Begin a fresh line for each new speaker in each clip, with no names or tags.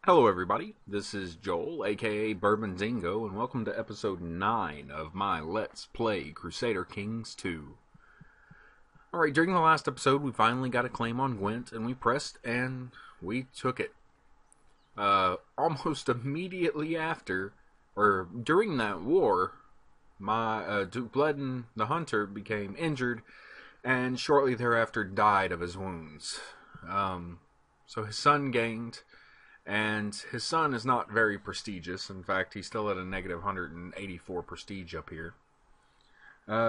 Hello everybody, this is Joel, aka Bourbon Dingo, and welcome to episode 9 of my Let's Play Crusader Kings 2. Alright, during the last episode we finally got a claim on Gwent, and we pressed and we took it. Almost immediately after, or during that war, my Duke Bledden the Hunter became injured, and shortly thereafter died of his wounds. So his son gained... And his son is not very prestigious. In fact, he's still at a negative 184 prestige up here.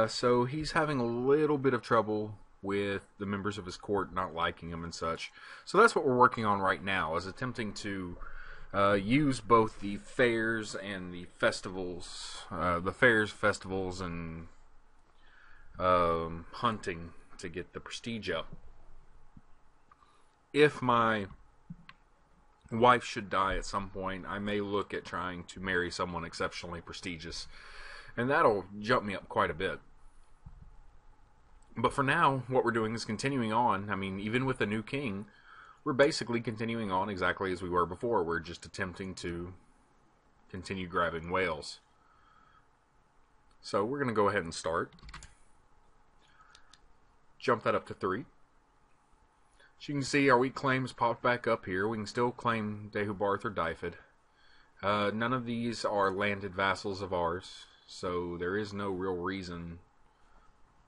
So he's having a little bit of trouble with the members of his court not liking him and such. So that's what we're working on right now, is attempting to use both the fairs and the festivals, festivals, and hunting to get the prestige up. If my wife should die at some point, I may look at trying to marry someone exceptionally prestigious, and that'll jump me up quite a bit. But for now, what we're doing is continuing on. I mean, even with the new king, we're basically continuing on exactly as we were before. We're just attempting to continue grabbing whales. So we're going to go ahead and start. Jump that up to 3. As you can see, our weak claims popped back up here. We can still claim Dehubarth or Dyfed. None of these are landed vassals of ours, so there is no real reason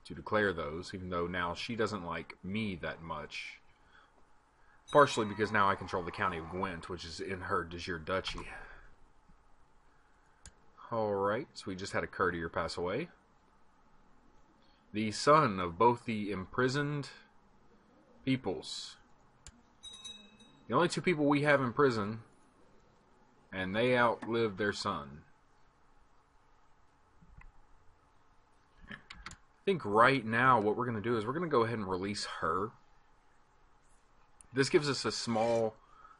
to declare those, even though now she doesn't like me that much. Partially because now I control the county of Gwent, which is in her de jure duchy. Alright, so we just had a courtier pass away. The son of both the imprisoned peoples. The only two people we have in prison, and they outlived their son. I think right now what we're going to do is we're going to go ahead and release her. This gives us a small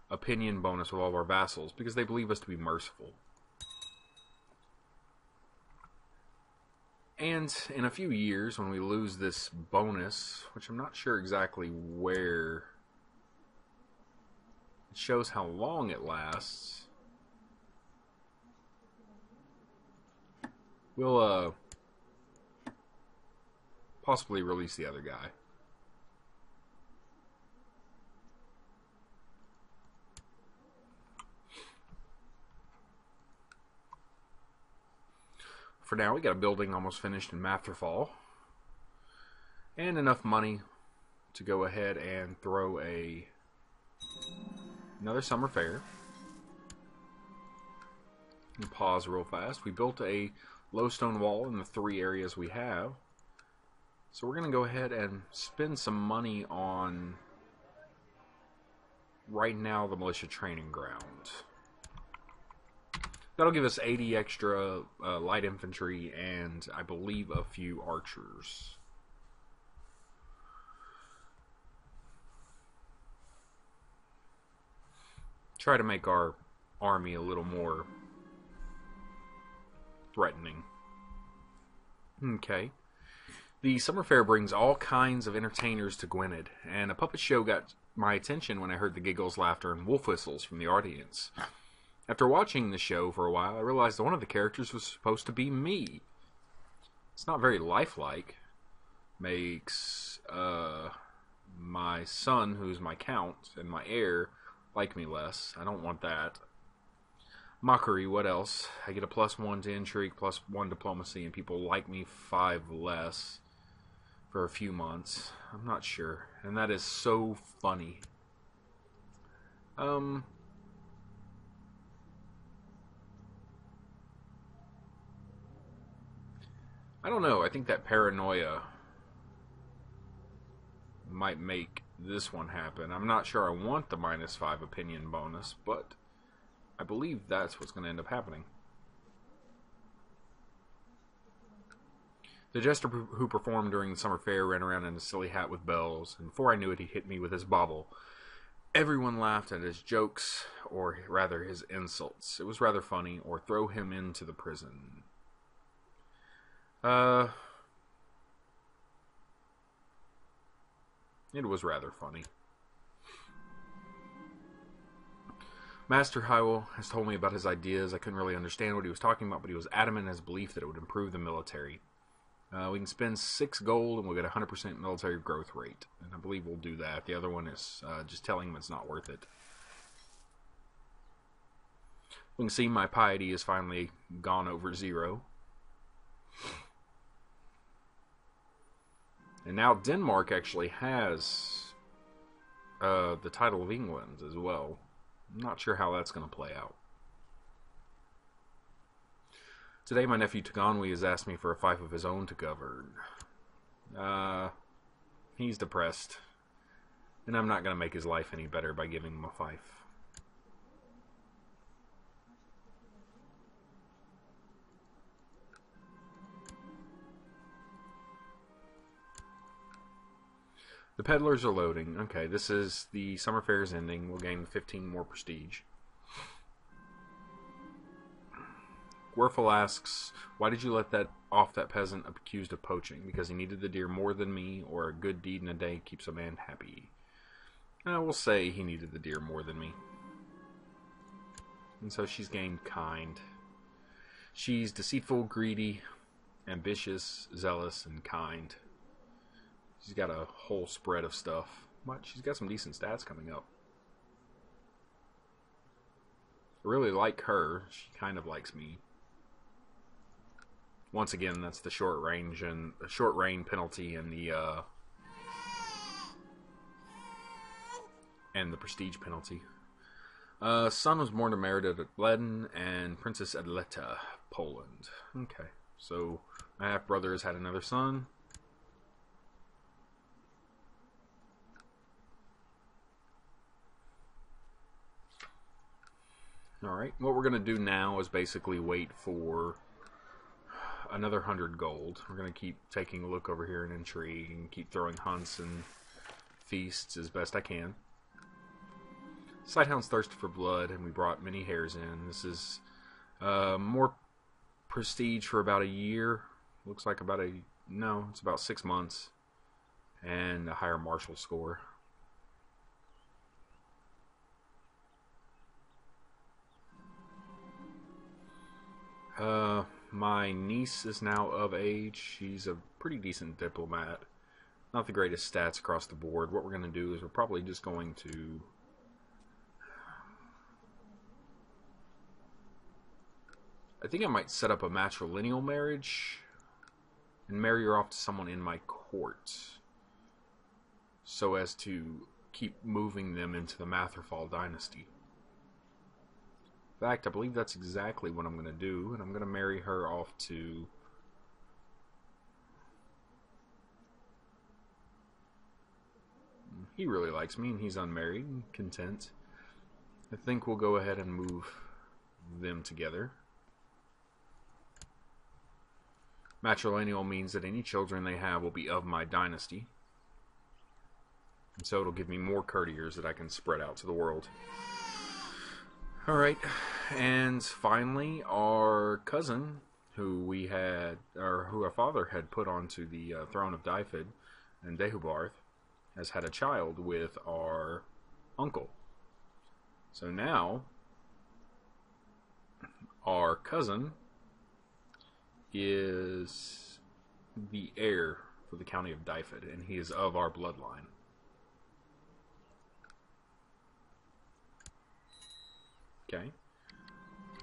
opinion bonus with all of our vassals because they believe us to be merciful. And in a few years, when we lose this bonus, which I'm not sure exactly where, it shows how long it lasts. We'll possibly release the other guy. For now, we got a building almost finished in Matherfall, and enough money to go ahead and throw another summer fair. And pause real fast. We built a low stone wall in the 3 areas we have, so we're going to go ahead and spend some money on, right now, the militia training ground. That'll give us 80 extra light infantry and, I believe, a few archers. Try to make our army a little more threatening. Okay. The summer fair brings all kinds of entertainers to Gwynedd, and a puppet show got my attention when I heard the giggles, laughter, and wolf whistles from the audience. After watching the show for a while, I realized that one of the characters was supposed to be me. It's not very lifelike. Makes my son, who's my count, and my heir, like me less. I don't want that. Mockery, what else? I get a +1 to intrigue, +1 diplomacy, and people like me 5 less for a few months. I'm not sure. And that is so funny. I don't know. I think that paranoia might make this one happen. I'm not sure I want the -5 opinion bonus, but I believe that's what's going to end up happening. The jester who performed during the summer fair ran around in a silly hat with bells, and before I knew it, he hit me with his bauble. Everyone laughed at his jokes, or rather his insults. It was rather funny, or throw him into the prison. It was rather funny. Master Hywel has told me about his ideas. I couldn't really understand what he was talking about, but he was adamant in his belief that it would improve the military. We can spend 6 gold and we'll get a 100% military growth rate. And I believe we'll do that. The other one is just telling him it's not worth it. We can see my piety has finally gone over 0. And now Denmark actually has the title of England as well. I'm not sure how that's going to play out. Today my nephew Taganwi has asked me for a fief of his own to govern. He's depressed. And I'm not going to make his life any better by giving him a fief. The peddlers are loading. Okay, this is the summer fair is ending. We'll gain 15 more prestige. Werfel asks, why did you let that peasant accused of poaching? Because he needed the deer more than me, or a good deed in a day keeps a man happy. We'll say he needed the deer more than me. And so she's gained kind. She's deceitful, greedy, ambitious, zealous, and kind. She's got a whole spread of stuff. But she's got some decent stats coming up. I really like her. She kind of likes me. Once again, that's the short range and short rain penalty and the prestige penalty. Son was born to Meredith at Leden and Princess Adleta, Poland. Okay, so my half brother has had another son. Alright, what we're going to do now is basically wait for another 100 gold. We're going to keep taking a look over here in intrigue and keep throwing hunts and feasts as best I can. Sighthounds thirsted for blood, and we brought many hares in. This is more prestige for about a year. Looks like it's about 6 months. And a higher martial score. My niece is now of age. She's a pretty decent diplomat. Not the greatest stats across the board. What we're going to do is we're probably just going to... I think I might set up a matrilineal marriage and marry her off to someone in my court so as to keep moving them into the Matherfall dynasty. In fact, I believe that's exactly what I'm going to do, and I'm going to marry her off to... He really likes me, and he's unmarried and content. I think we'll go ahead and move them together. Matrilineal means that any children they have will be of my dynasty. And so it'll give me more courtiers that I can spread out to the world. Alright, and finally, our cousin, who our father had put onto the throne of Dyfed and Dehubarth, has had a child with our uncle. So now, our cousin is the heir for the county of Dyfed, and he is of our bloodline. Okay,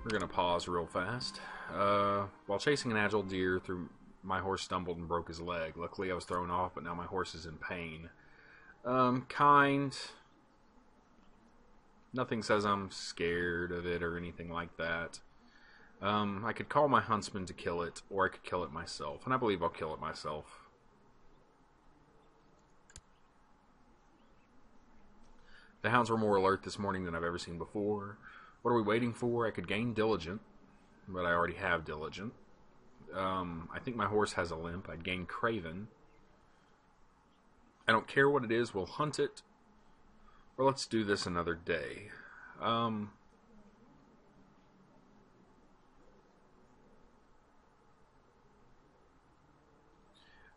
we're going to pause real fast. While chasing an agile deer, my horse stumbled and broke his leg. Luckily I was thrown off, but now my horse is in pain. Kind. Nothing says I'm scared of it or anything like that. I could call my huntsman to kill it, or I could kill it myself, and I believe I'll kill it myself. The hounds were more alert this morning than I've ever seen before. What are we waiting for? I could gain Diligent, but I already have Diligent. I think my horse has a limp. I'd gain Craven. I don't care what it is. We'll hunt it. Or let's do this another day. What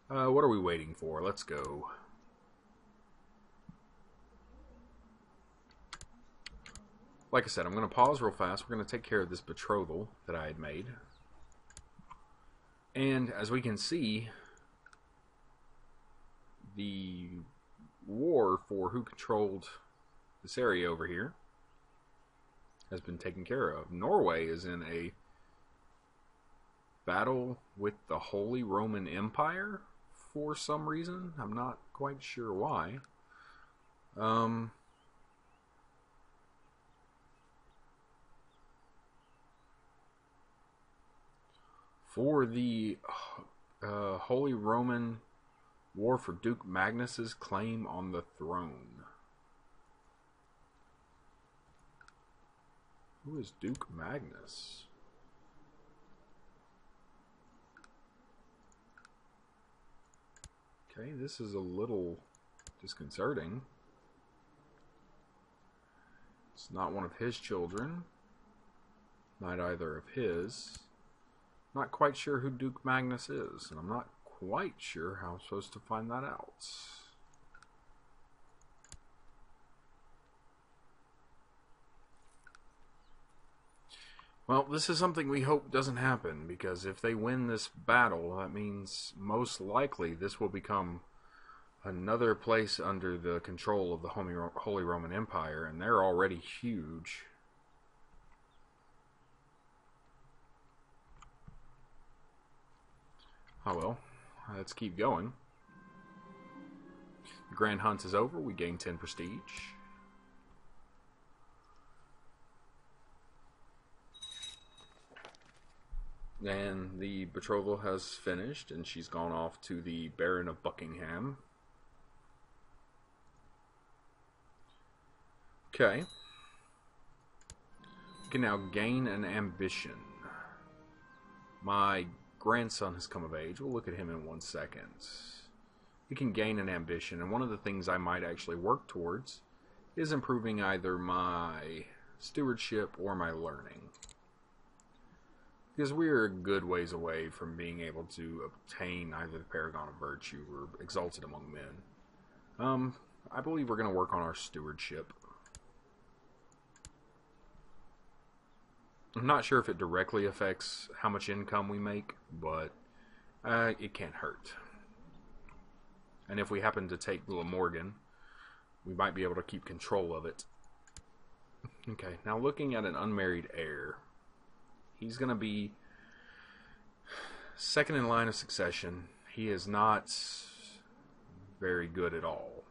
are we waiting for? Let's go. like I said, I'm going to pause real fast. We're going to take care of this betrothal that I had made. And as we can see, the war for who controlled this area over here has been taken care of. Norway is in a battle with the Holy Roman Empire for some reason. I'm not quite sure why. For the Holy Roman War for Duke Magnus's claim on the throne. Who is Duke Magnus? Okay, this is a little disconcerting. It's not one of his children. Not either of his. Not quite sure who Duke Magnus is, and I'm not quite sure how I'm supposed to find that out. Well, this is something we hope doesn't happen, because if they win this battle, that means most likely this will become another place under the control of the Holy Roman Empire, and they're already huge. Oh well, let's keep going. The Grand Hunt is over. We gain 10 prestige. And the betrothal has finished, and she's gone off to the Baron of Buckingham. Okay. We can now gain an ambition. My grandson has come of age. We'll look at him in 1 second. We can gain an ambition, and one of the things I might actually work towards is improving either my stewardship or my learning. Because we're a good ways away from being able to obtain either the Paragon of Virtue or Exalted Among Men. I believe we're going to work on our stewardship. I'm not sure if it directly affects how much income we make, but it can't hurt. And if we happen to take Little Morgan, we might be able to keep control of it. Okay, now looking at an unmarried heir. He's going to be second in line of succession. He is not very good at all.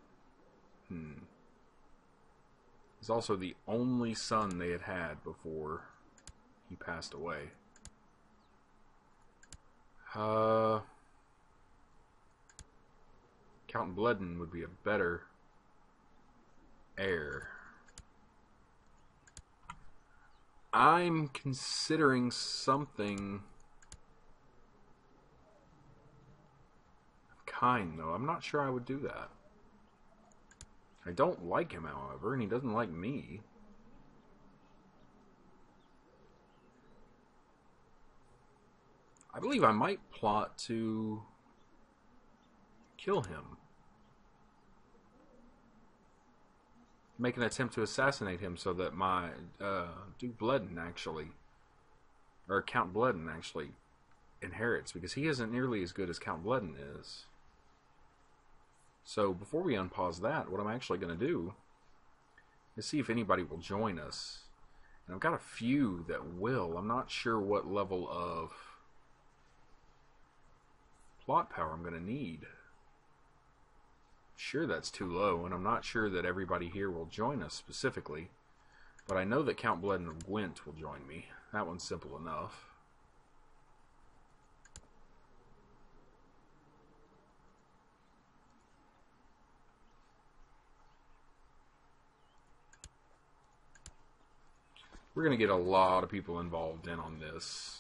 He's also the only son they had before he passed away. Count Bloodden would be a better heir. I'm considering something kind, though. I'm not sure I would do that. I don't like him, however, and he doesn't like me. I believe I might plot to kill him. Make an attempt to assassinate him so that my Duke Bloodden actually, or Count Bloodden actually inherits, because he isn't nearly as good as Count Bloodden is. So before we unpause that, what I'm actually going to do is see if anybody will join us. And I've got a few that will. I'm not sure what level of plot power I'm going to need. Sure, that's too low, and I'm not sure that everybody here will join us specifically, but I know that Count Bloodden of Gwent will join me. That one's simple enough. We're going to get a lot of people involved in on this.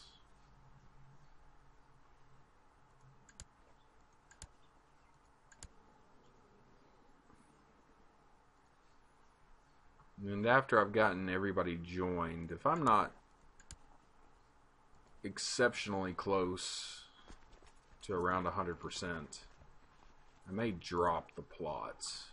And after I've gotten everybody joined, if I'm not exceptionally close to around 100%, I may drop the plots.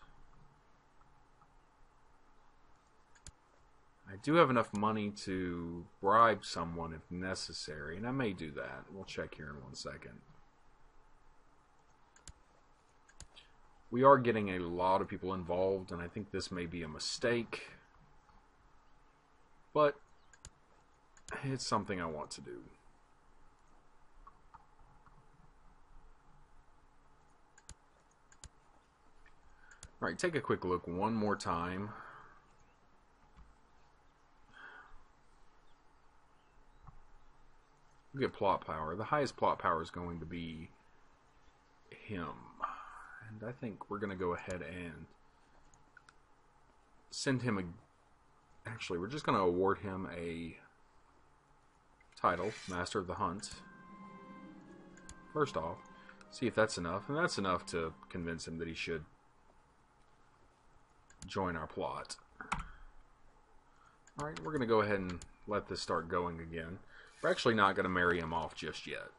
I do have enough money to bribe someone if necessary, and I may do that. We'll check here in 1 second. We are getting a lot of people involved, and I think this may be a mistake, but it's something I want to do. Alright, take a quick look one more time. Look at plot power. The highest plot power is going to be him. And I think we're going to go ahead and send him a... Actually, we're just going to award him a title, Master of the Hunt. First off, see if that's enough. And that's enough to convince him that he should join our plot. Alright, we're going to go ahead and let this start going again. We're actually not going to marry him off just yet.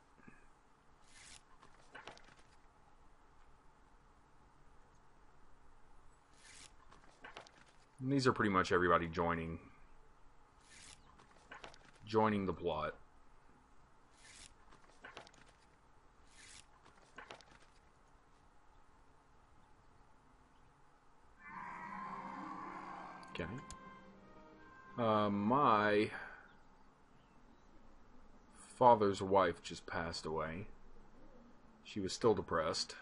And these are pretty much everybody joining the plot. Okay. My father's wife just passed away. She was still depressed.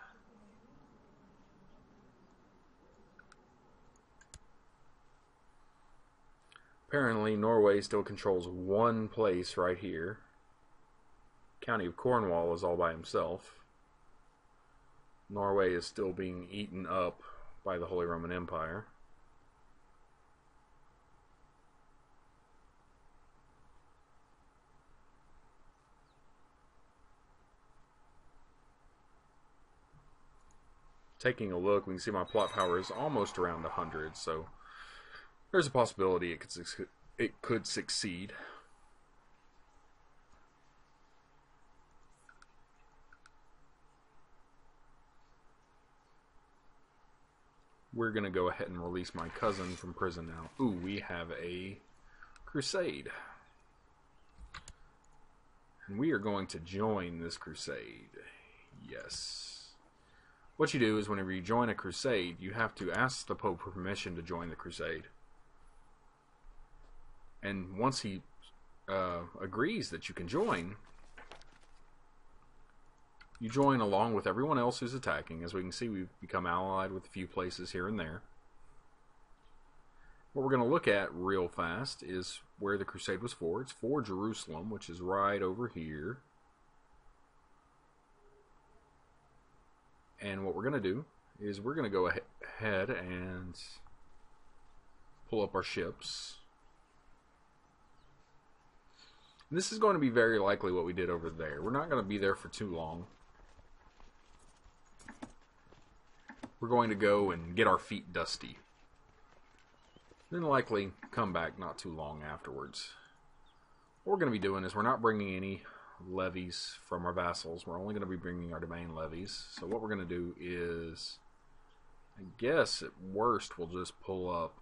Apparently, Norway still controls one place right here. County of Cornwall is all by himself. Norway is still being eaten up by the Holy Roman Empire. Taking a look, we can see my plot power is almost around 100, so there's a possibility it could succeed. We're going to go ahead and release my cousin from prison now. Ooh, we have a crusade. And we are going to join this crusade. Yes. What you do is whenever you join a crusade, you have to ask the Pope for permission to join the crusade. And once he agrees that you can join, you join along with everyone else who's attacking. As we can see, we've become allied with a few places here and there. What we're going to look at real fast is where the crusade was for. It's for Jerusalem, which is right over here. And what we're going to do is we're going to go ahead and pull up our ships. And this is going to be very likely what we did over there. We're not going to be there for too long. We're going to go and get our feet dusty. Then likely come back not too long afterwards. What we're going to be doing is we're not bringing any levies from our vassals. We're only going to be bringing our domain levies. So what we're going to do is, I guess at worst we'll just pull up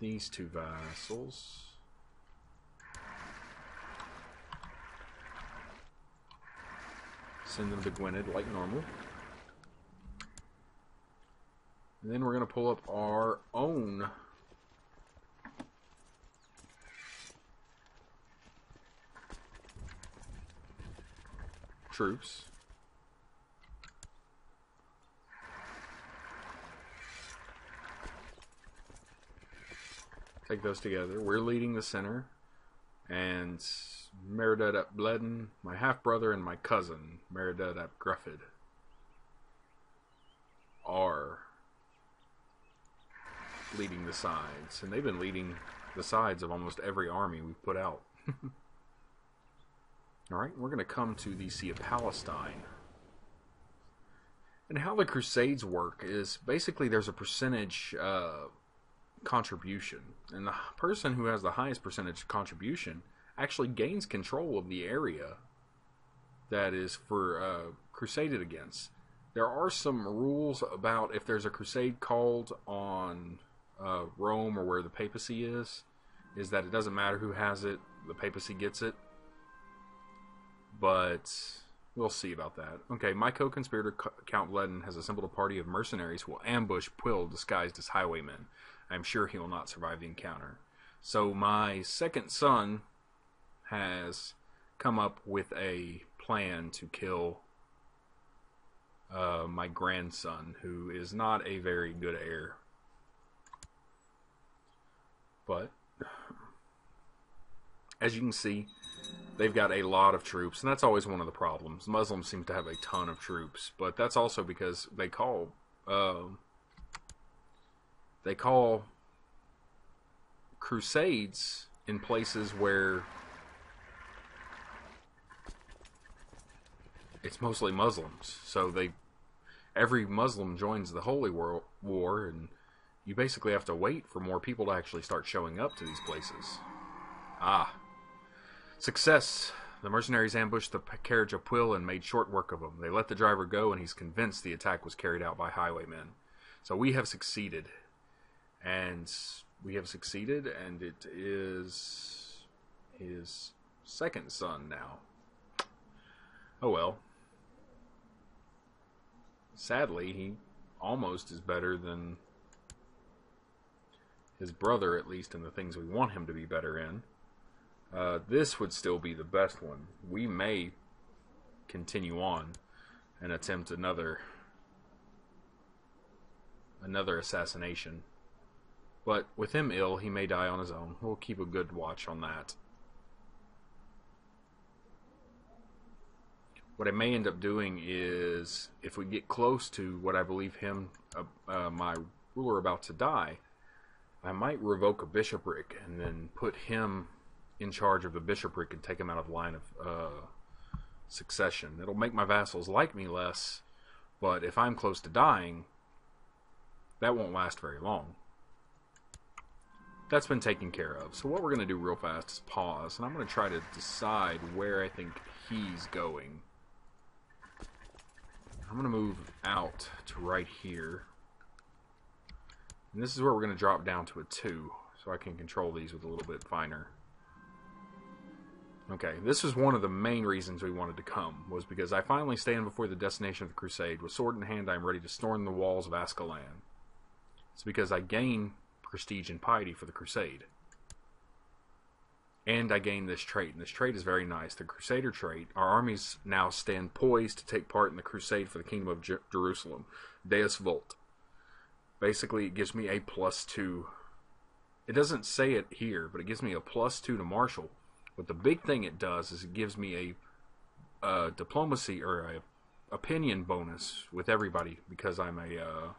these two vassals. Send them to Gwynedd like normal. And then we're going to pull up our own troops. Take those together. We're leading the center, and Meredith ap Bledden, my half-brother, and my cousin, Meredith ap Gruffid, are leading the sides. And they've been leading the sides of almost every army we've put out. Alright, we're going to come to the Sea of Palestine. And how the Crusades work is basically there's a percentage contribution. And the person who has the highest percentage contribution actually gains control of the area that is for crusaded against. There are some rules about if there's a crusade called on Rome or where the papacy is that it doesn't matter who has it, the papacy gets it. But we'll see about that. Okay, my co-conspirator Count Vledin has assembled a party of mercenaries who will ambush Quill disguised as highwaymen. I am sure he will not survive the encounter. So my second son has come up with a plan to kill my grandson, who is not a very good heir. But as you can see, they've got a lot of troops, and that's always one of the problems. Muslims seem to have a ton of troops, but that's also because they call crusades in places where it's mostly Muslims. So every Muslim joins the Holy War, and you basically have to wait for more people to actually start showing up to these places. Success! The mercenaries ambushed the carriage of Quill and made short work of him. They let the driver go, and he's convinced the attack was carried out by highwaymen. So we have succeeded. And it is his second son now. Oh well. Sadly, he almost is better than his brother, at least in the things we want him to be better in. This would still be the best one. We may continue on and attempt another assassination. But with him ill, he may die on his own. We'll keep a good watch on that. What I may end up doing is, if we get close to what I believe my ruler about to die, I might revoke a bishopric and then put him in charge of the bishopric and take him out of line of succession. It'll make my vassals like me less, but if I'm close to dying, that won't last very long. That's been taken care of. So what we're going to do real fast is pause, and I'm going to try to decide where I think he's going. I'm going to move out to right here. And this is where we're going to drop down to a 2, so I can control these with a little bit finer. Okay, this was one of the main reasons we wanted to come, was because I finally stand before the destination of the crusade. With sword in hand, I am ready to storm the walls of Ascalon. It's because I gain prestige and piety for the crusade. And I gain this trait, and this trait is very nice. The Crusader trait. Our armies now stand poised to take part in the crusade for the kingdom of Jerusalem. Deus Vult. Basically, it gives me a +2. It doesn't say it here, but it gives me a +2 to martial. But the big thing it does is it gives me a diplomacy or a opinion bonus with everybody, because I'm a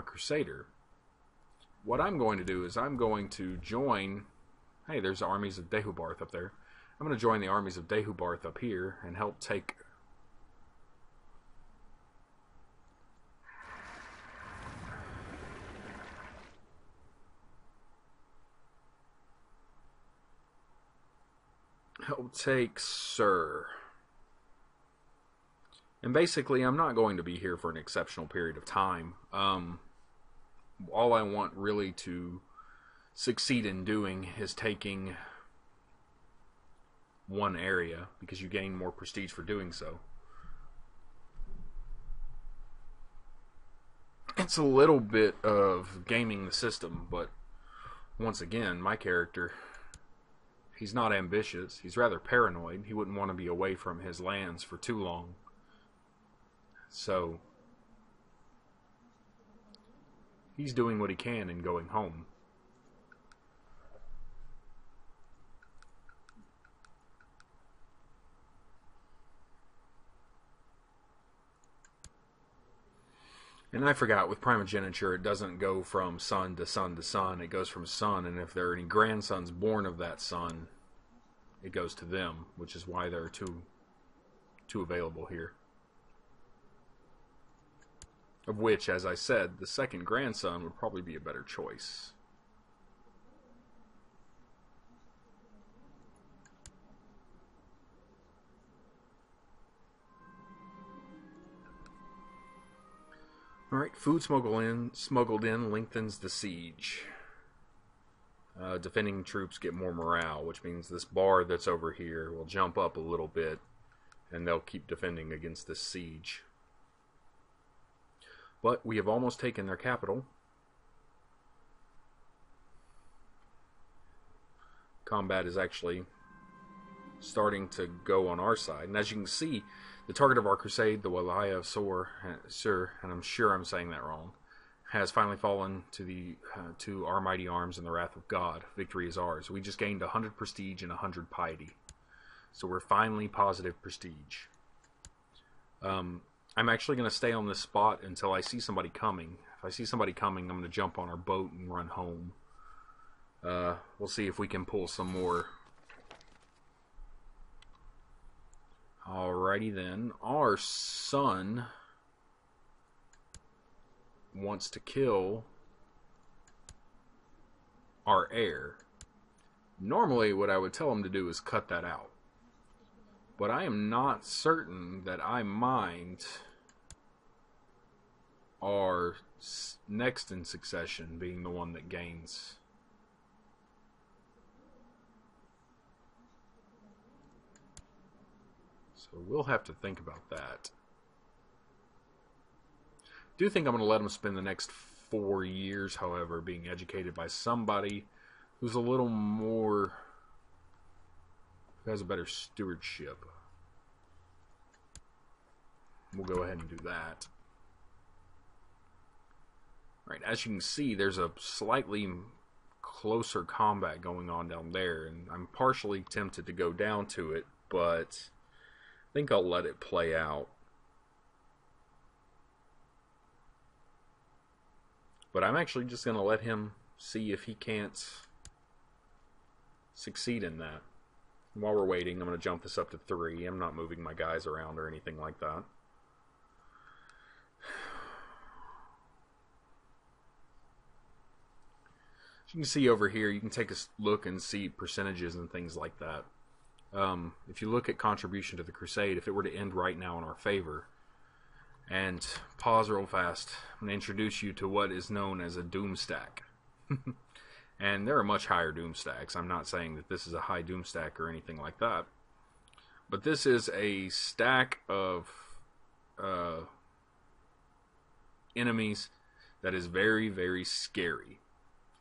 Crusader. What I'm going to do is I'm going to join... Hey, there's the armies of Dehubarth up there. I'm going to join the armies of Dehubarth up here and help take... Sir. And basically, I'm not going to be here for an exceptional period of time. All I want really to succeed in doing is taking one area, because you gain more prestige for doing so. It's a little bit of gaming the system, but once again, my character, he's not ambitious. He's rather paranoid. He wouldn't want to be away from his lands for too long. So he's doing what he can and going home. And I forgot, with primogeniture, it doesn't go from son to son to son. It goes from son, and if there are any grandsons born of that son, it goes to them, which is why there are two available here. Of which, as I said, the second grandson would probably be a better choice. Alright, food smuggled in lengthens the siege. Defending troops get more morale, which means this bar that's over here will jump up a little bit, and they'll keep defending against this siege. But we have almost taken their capital. Combat is actually starting to go on our side. And as you can see, the target of our crusade, the Walaya of Sur, and I'm sure I'm saying that wrong, has finally fallen to our mighty arms and the wrath of God. Victory is ours. We just gained 100 prestige and 100 piety. So we're finally positive prestige. I'm actually going to stay on this spot until I see somebody coming. If I see somebody coming, I'm going to jump on our boat and run home. We'll see if we can pull some more. Alrighty then. Our son wants to kill our heir. Normally what I would tell him to do is cut that out. But I am not certain that I mind our next in succession being the one that gains. So we'll have to think about that. I do think I'm going to let him spend the next 4 years, however, being educated by somebody who's a little more, who has a better stewardship. We'll go ahead and do that. Right, as you can see, there's a slightly closer combat going on down there, and I'm partially tempted to go down to it, but I think I'll let it play out. But I'm actually just going to let him see if he can't succeed in that. While we're waiting, I'm going to jump this up to 3. I'm not moving my guys around or anything like that. As you can see over here, you can take a look and see percentages and things like that. If you look at contribution to the crusade, if it were to end right now in our favor, and pause real fast, I'm going to introduce you to what is known as a doom stack. And there are much higher doom stacks. I'm not saying that this is a high doom stack or anything like that. But this is a stack of enemies that is very, very scary.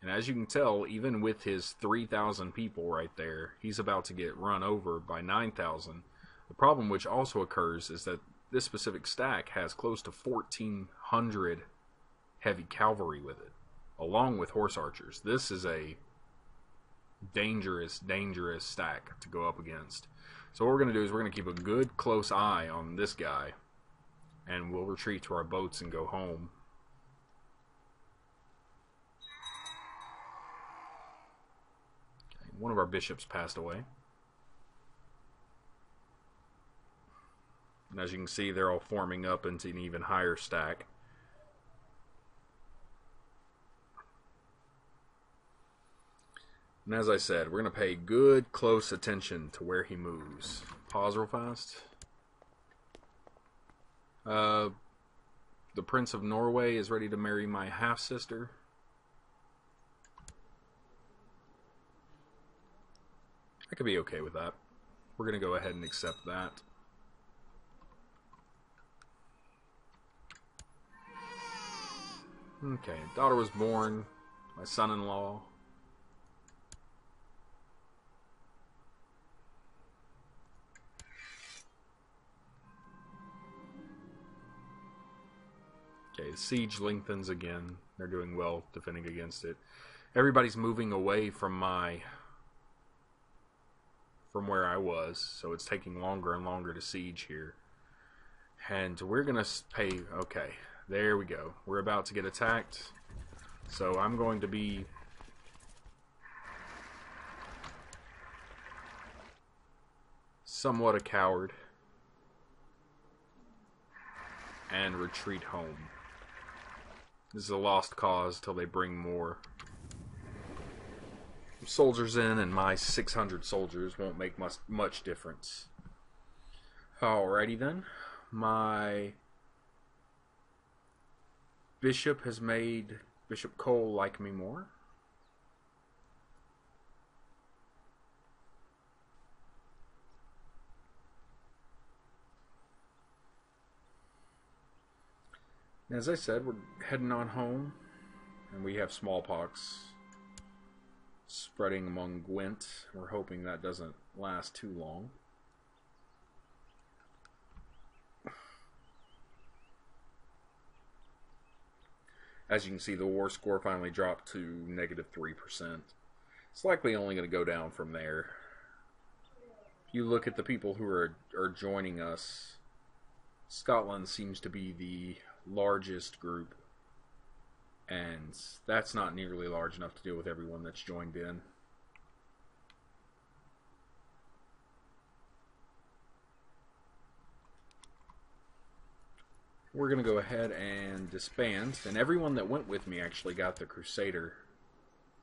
And as you can tell, even with his 3,000 people right there, he's about to get run over by 9,000. The problem which also occurs is that this specific stack has close to 1,400 heavy cavalry with it, along with horse archers. This is a dangerous, dangerous stack to go up against. So what we're going to do is we're going to keep a good, close eye on this guy, and we'll retreat to our boats and go home. One of our bishops passed away. And as you can see, they're all forming up into an even higher stack. And as I said, we're going to pay good, close attention to where he moves. Pause real fast. The Prince of Norway is ready to marry my half-sister. I could be okay with that. We're going to go ahead and accept that. Okay, daughter was born. My son-in-law. Okay, the siege lengthens again. They're doing well defending against it. Everybody's moving away from where I was, so it's taking longer and longer to siege here. And we're gonna pay. Okay, there we go. We're about to get attacked, so I'm going to be somewhat a coward and retreat home. This is a lost cause till they bring more soldiers in, and my 600 soldiers won't make much difference. Alrighty then. My Bishop has made Bishop Cole like me more. As I said, we're heading on home, and we have smallpox spreading among Gwent. We're hoping that doesn't last too long. As you can see, the war score finally dropped to -3%. It's likely only going to go down from there. If you look at the people who are joining us, Scotland seems to be the largest group, and that's not nearly large enough to deal with everyone that's joined in. We're going to go ahead and disband, and everyone that went with me actually got the Crusader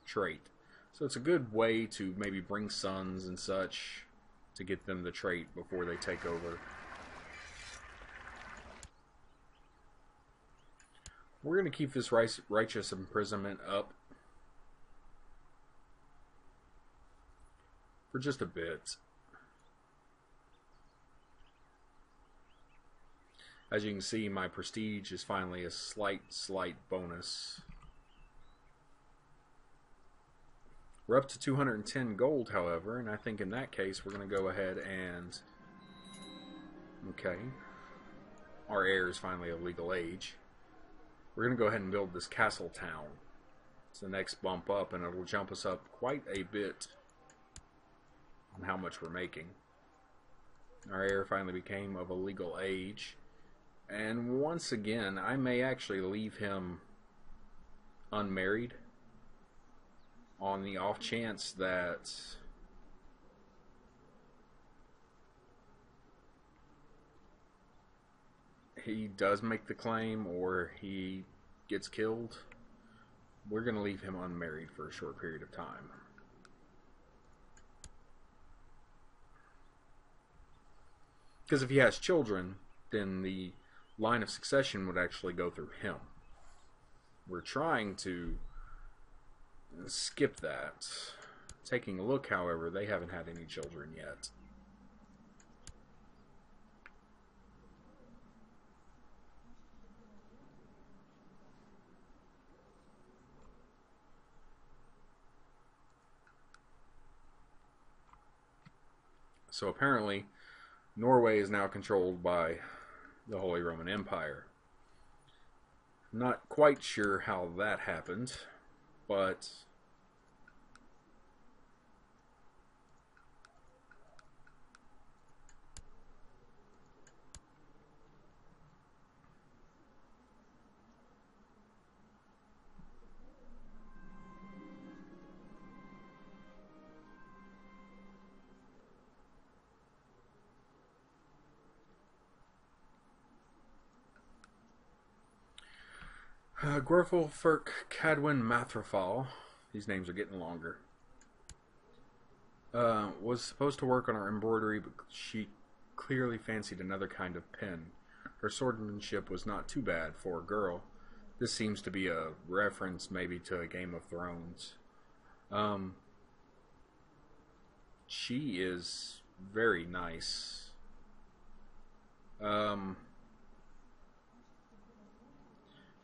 trait. So it's a good way to maybe bring sons and such to get them the trait before they take over. We're going to keep this righteous imprisonment up for just a bit. As you can see, my prestige is finally a slight bonus. We're up to 210 gold, however, and I think in that case we're going to go ahead and... Okay. Our heir is finally of legal age. We're going to go ahead and build this castle town. It's the next bump up, and it'll jump us up quite a bit on how much we're making. Our heir finally became of a legal age. And once again, I may actually leave him unmarried on the off chance that he does make the claim or he gets killed. We're going to leave him unmarried for a short period of time. Because if he has children, then the line of succession would actually go through him. We're trying to skip that. Taking a look, however, they haven't had any children yet. So apparently, Norway is now controlled by the Holy Roman Empire. Not quite sure how that happened, but Gorful, Ferk, Cadwin, Mathrafal, these names are getting longer, was supposed to work on her embroidery, but she clearly fancied another kind of pen. Her swordsmanship was not too bad for a girl. This seems to be a reference maybe to a Game of Thrones. She is very nice.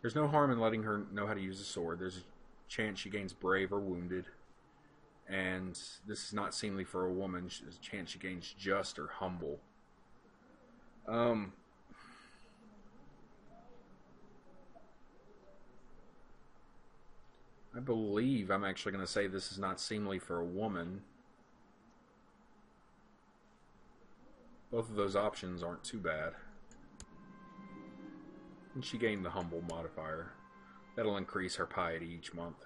There's no harm in letting her know how to use a sword. There's a chance she gains brave or wounded. And this is not seemly for a woman. There's a chance she gains just or humble. I believe I'm actually going to say this is not seemly for a woman. Both of those options aren't too bad. And she gained the humble modifier. That'll increase her piety each month.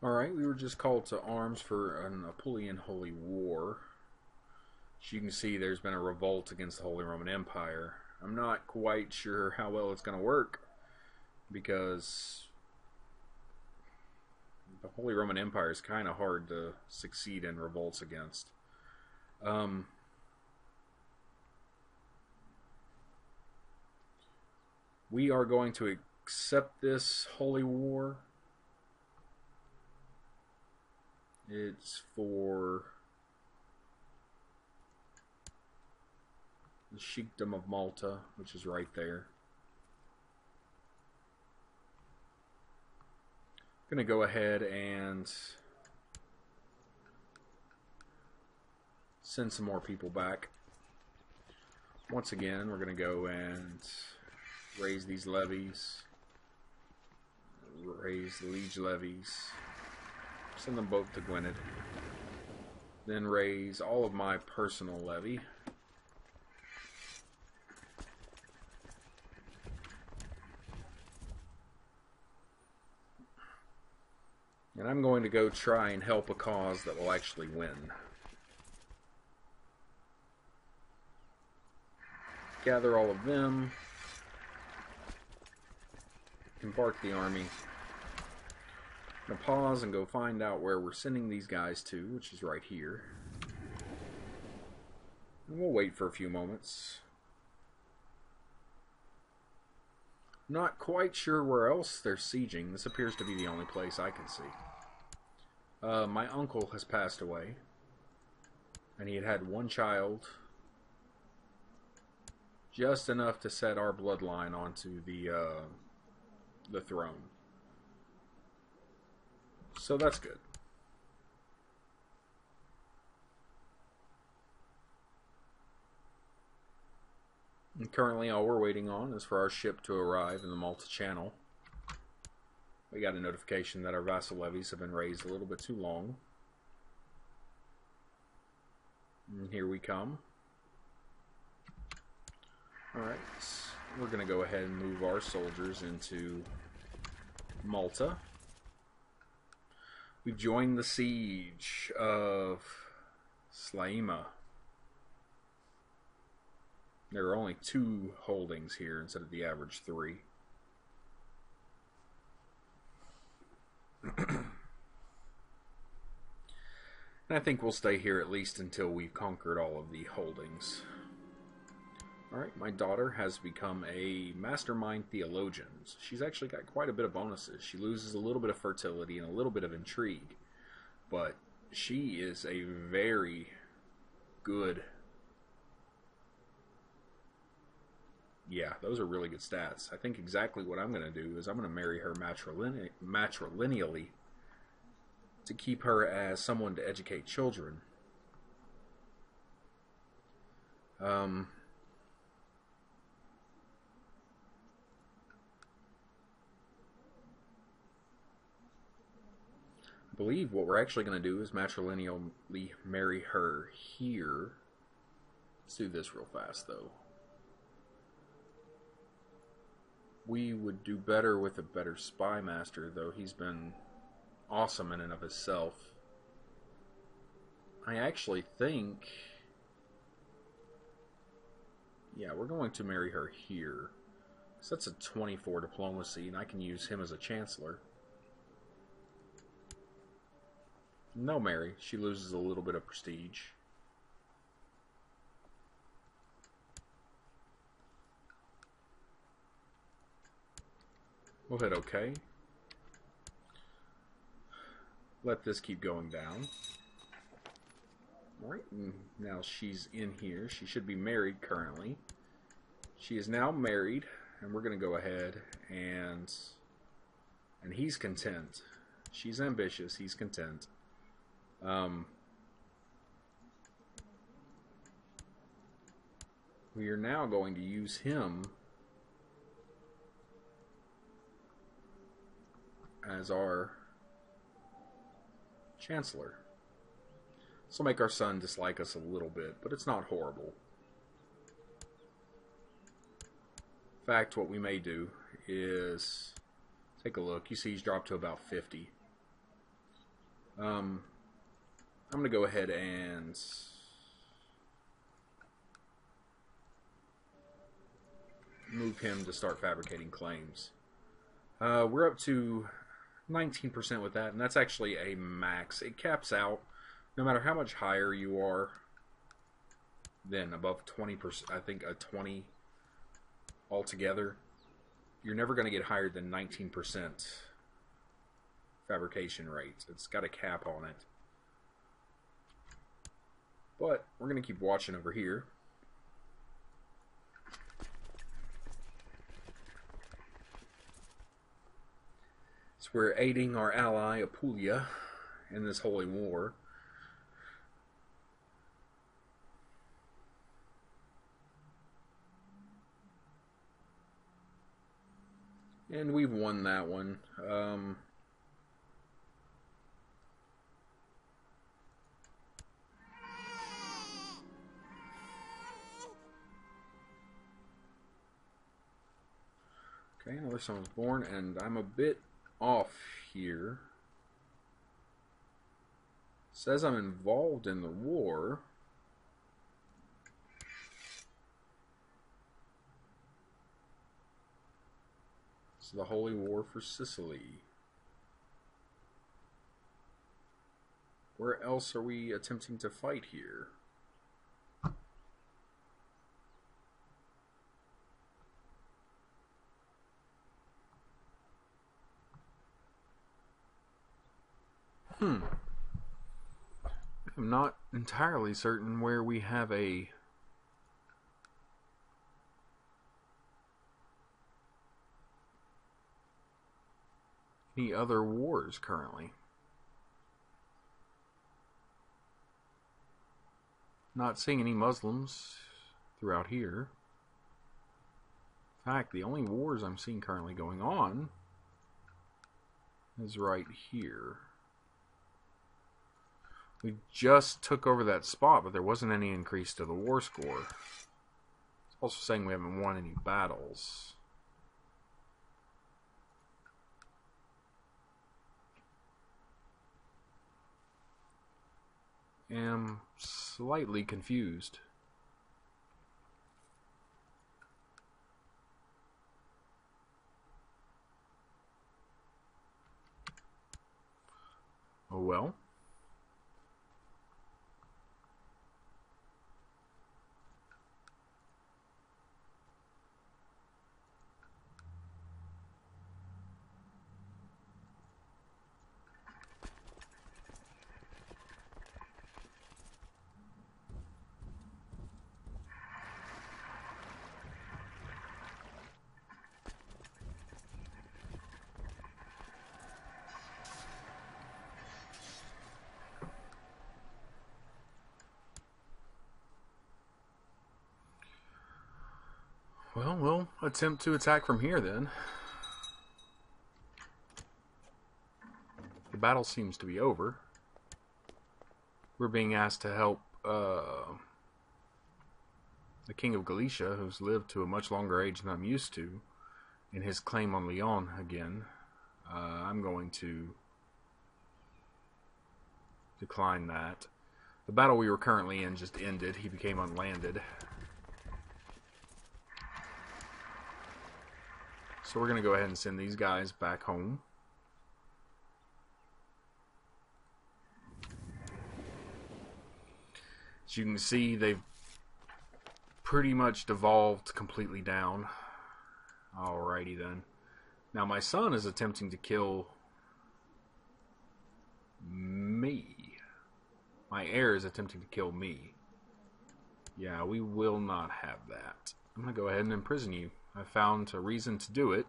Alright, we were just called to arms for an Apulian Holy War. As you can see, there's been a revolt against the Holy Roman Empire. I'm not quite sure how well it's going to work, because the Holy Roman Empire is kind of hard to succeed in revolts against. We are going to accept this holy war. It's for the Sheikdom of Malta, which is right there. I'm going to go ahead and send some more people back. Once again, we're going to go and raise these levies, raise the liege levies, send them both to Gwynedd, then raise all of my personal levy. And I'm going to go try and help a cause that will actually win. Gather all of them. Embark the army. I'm going to pause and go find out where we're sending these guys to, which is right here. And we'll wait for a few moments. Not quite sure where else they're sieging. This appears to be the only place I can see. My uncle has passed away, and he had one child, just enough to set our bloodline onto the throne. So that's good. And currently all we're waiting on is for our ship to arrive in the Malta Channel. We got a notification that our vassal levies have been raised a little bit too long. And here we come. Alright, we're going to go ahead and move our soldiers into Malta. We've joined the siege of Slaima. There are only 2 holdings here instead of the average 3. And I think we'll stay here at least until we've conquered all of the holdings. Alright, my daughter has become a mastermind theologian. She's actually got quite a bit of bonuses. She loses a little bit of fertility and a little bit of intrigue. But she is a very good... Yeah, those are really good stats. I think exactly what I'm going to do is I'm going to marry her matrilineally to keep her as someone to educate children. I believe what we're actually going to do is matrilineally marry her here. Let's do this real fast, though. We would do better with a better spy master, though he's been awesome in and of himself. I actually think... Yeah, we're going to marry her here. So that's a 24 diplomacy, and I can use him as a chancellor. No, Mary. She loses a little bit of prestige. We'll hit OK. Let this keep going down. Alright, now she's in here. She should be married currently. She is now married, and we're going to go ahead and he's content. She's ambitious, he's content. We are now going to use him as our chancellor. This will make our son dislike us a little bit, but it's not horrible. In fact, what we may do is take a look. You see he's dropped to about 50. I'm going to go ahead and move him to start fabricating claims. We're up to 19% with that, and that's actually a max. It caps out no matter how much higher you are than above 20%. I think a 20 altogether. you're never going to get higher than 19% fabrication rate. It's got a cap on it. But we're going to keep watching over here. So we're aiding our ally Apulia in this holy war. And we've won that one. Okay, another son was born, and I'm a bit off here. It says I'm involved in the war. It's the Holy War for Sicily. Where else are we attempting to fight here? I'm not entirely certain where we have any other wars currently. Not seeing any Muslims throughout here. In fact, the only wars I'm seeing currently going on is right here. We just took over that spot, but there wasn't any increase to the war score. It's also saying we haven't won any battles. Am slightly confused. Oh well. Well, we'll attempt to attack from here then. The battle seems to be over. We're being asked to help the King of Galicia, who's lived to a much longer age than I'm used to, in his claim on Lyon again. I'm going to decline that. The battle we were currently in just ended. He became unlanded. So we're going to go ahead and send these guys back home. As you can see, they've pretty much devolved completely down. Alrighty then. Now my son is attempting to kill me. My heir is attempting to kill me. Yeah, we will not have that. I'm going to go ahead and imprison you. I found a reason to do it.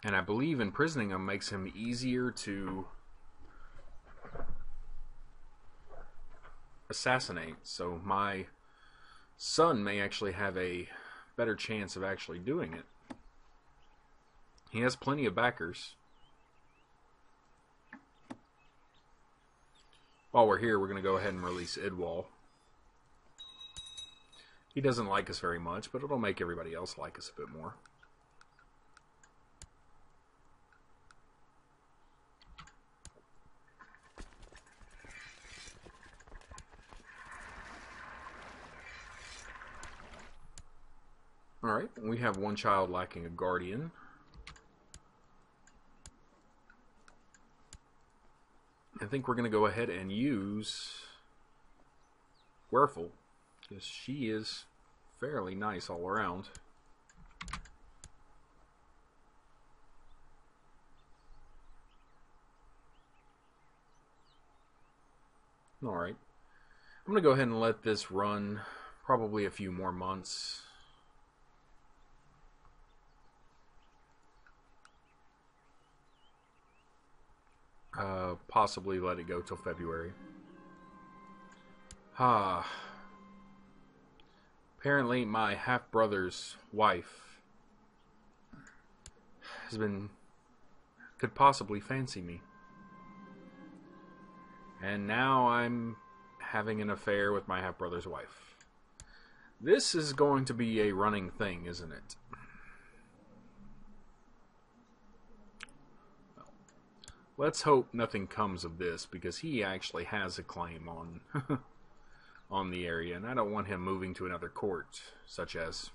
And I believe imprisoning him makes him easier to assassinate. So my son may actually have a better chance of actually doing it. He has plenty of backers. While we're here, we're going to go ahead and release Idwal. He doesn't like us very much, but it'll make everybody else like us a bit more. Alright, we have one child lacking a guardian. I think we're going to go ahead and use Werfel, because she is fairly nice all around. Alright. I'm going to go ahead and let this run probably a few more months. Possibly let it go till February. Apparently my half-brother's wife could possibly fancy me. And now I'm having an affair with my half-brother's wife. This is going to be a running thing, isn't it? Let's hope nothing comes of this, because he actually has a claim on on the area, and I don't want him moving to another court, such as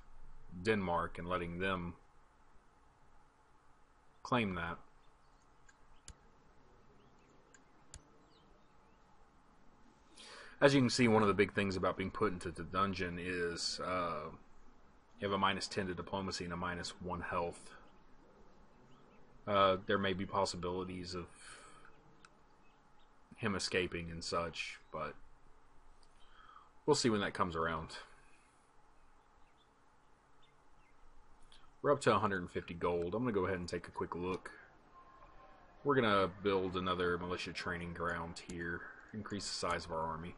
Denmark, and letting them claim that. As you can see, one of the big things about being put into the dungeon is you have a -10 to diplomacy and a -1 health. There may be possibilities of him escaping and such, but we'll see when that comes around. We're up to 150 gold. I'm going to go ahead and take a quick look. We're going to build another militia training ground here, increase the size of our army.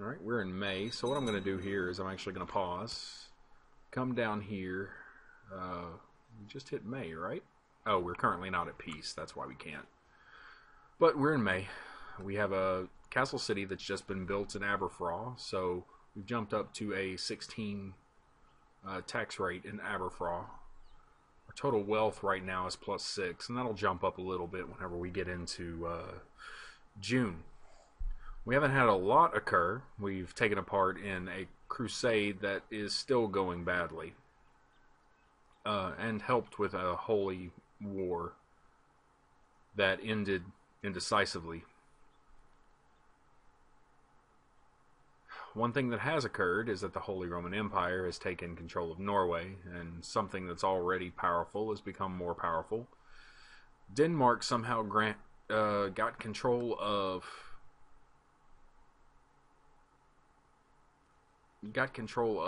Alright, we're in May, so what I'm going to do here is I'm actually going to pause, come down here, we just hit May, right? Oh, we're currently not at peace, that's why we can't. But we're in May. We have a castle city that's just been built in Aberfraw, so we've jumped up to a 16 tax rate in Aberfraw. Our total wealth right now is +6, and that'll jump up a little bit whenever we get into June. We haven't had a lot occur. We've taken a part in a crusade that is still going badly, and helped with a holy war that ended indecisively. One thing that has occurred is that the Holy Roman Empire has taken control of Norway, and something that's already powerful has become more powerful. Denmark somehow got control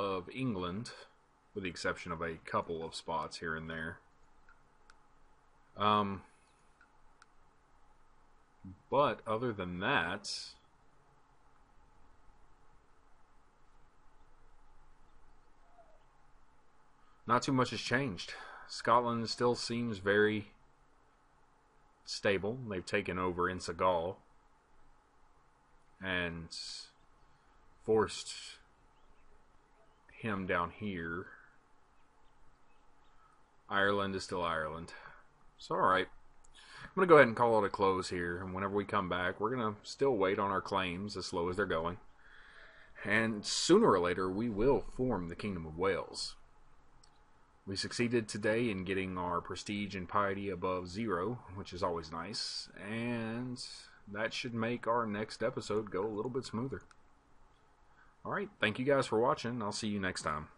of England, with the exception of a couple of spots here and there. But other than that, not too much has changed. Scotland still seems very stable. They've taken over Insagal and forced him down here. Ireland is still Ireland. So alright, I'm going to go ahead and call it a close here, and whenever we come back, we're going to still wait on our claims as slow as they're going, and sooner or later we will form the Kingdom of Wales. We succeeded today in getting our prestige and piety above 0, which is always nice, and that should make our next episode go a little bit smoother. Alright, thank you guys for watching. I'll see you next time.